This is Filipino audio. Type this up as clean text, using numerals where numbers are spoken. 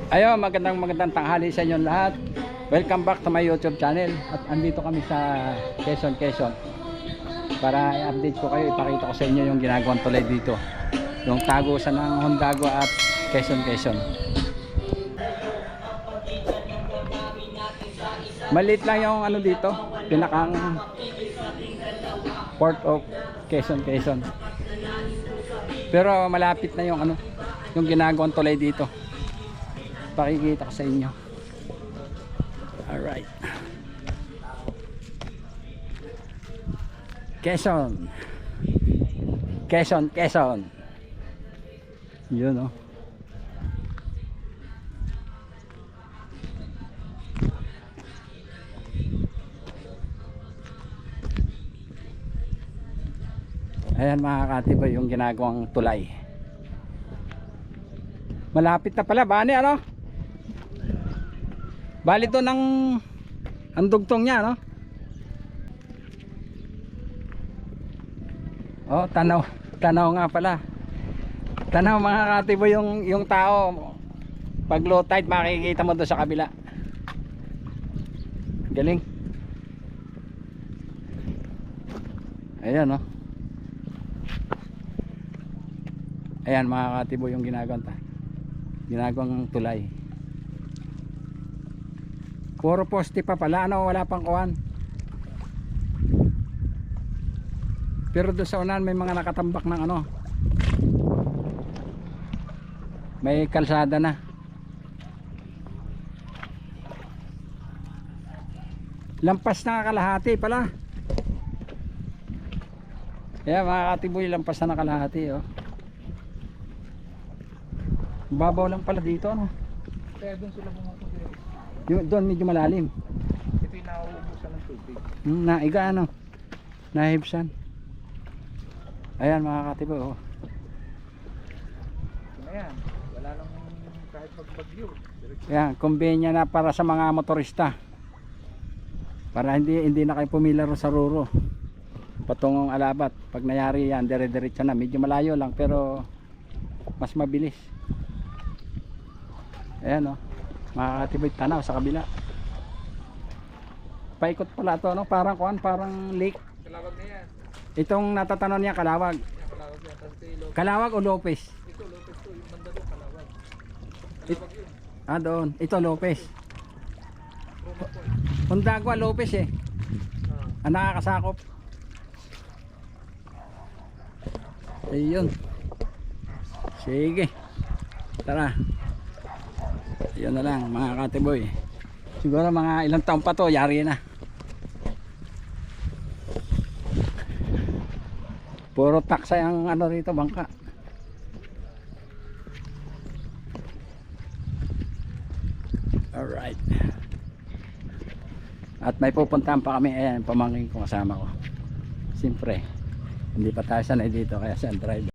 Ayun, magandang tanghali sa inyo lahat. Welcome back to my YouTube channel. At andito kami sa Quezon para i-update ko kayo, ipakita ko sa inyo yung ginagawang tulay dito, yung tagusan ng Hondago at Quezon. Maliit lang yung ano dito, pinakang Port of Quezon. Pero malapit na yung ano, yung ginagawang tulay dito. Pakikita ko sa inyo. Alright. Quezon. Yun oh. Ayan mga katiboy, yung ginagawang tulay. Malapit na pala, bani ano? Bali to ng ang dugtong niya, no? Oh, tanaw nga pala. Tanaw mga katiboy, yung tao pag low tide makikita mo doon sa kabila. Galing. Ayan, no? Ayan mga katiboy, yung ginagawang tulay. Puro poste pa pala, ano, wala pang kuwan. Pero doon sa unahan may mga nakatambak ng ano, may kalsada na. Lampas na kalahati pala. Kaya mga katiboy, lampas na kalahati oh. Babaw lang pala dito, ano. Kaya doon sila bumato dito. Yung doon medyo malalim. Ito yung nauubusan ng tubig. Naiga ano, nahibsan. Ayan mga katiboy oh. Ito na yan. Wala lang kahit magbagyo. Ayan, kumbenya na para sa mga motorista. Para hindi na kayo pumila sa Ruro patungong Alabat. Pag nayari yan, dire-diretso na. Medyo malayo lang pero mas mabilis. Ayan oh, makakatibay tanaw sa kabila. Paikot pala to, no? Parang kuan, parang lake. Kalawag na yan. Itong natatanaw niya Kalawag. Kalawag yan. Tapos ito yung Kalawag o Lopez? Ito Lopez to. Yung banda doon Kalawag. Kalawag yun. Doon. Ito Lopez. Roma po. Hondago Lopez eh. Ang nakakasakop. Ayun. Sige. Tara. Yun na lang mga katiboy. Siguro mga ilang taon pa to, yari na. Puro taksa ang ano rito, bangka. Alright. At may pupuntahan pa kami. Ayan, pamangkin ko, kasama ko. Siyempre, hindi pa tayo sanay dito, kaya siya ang driver.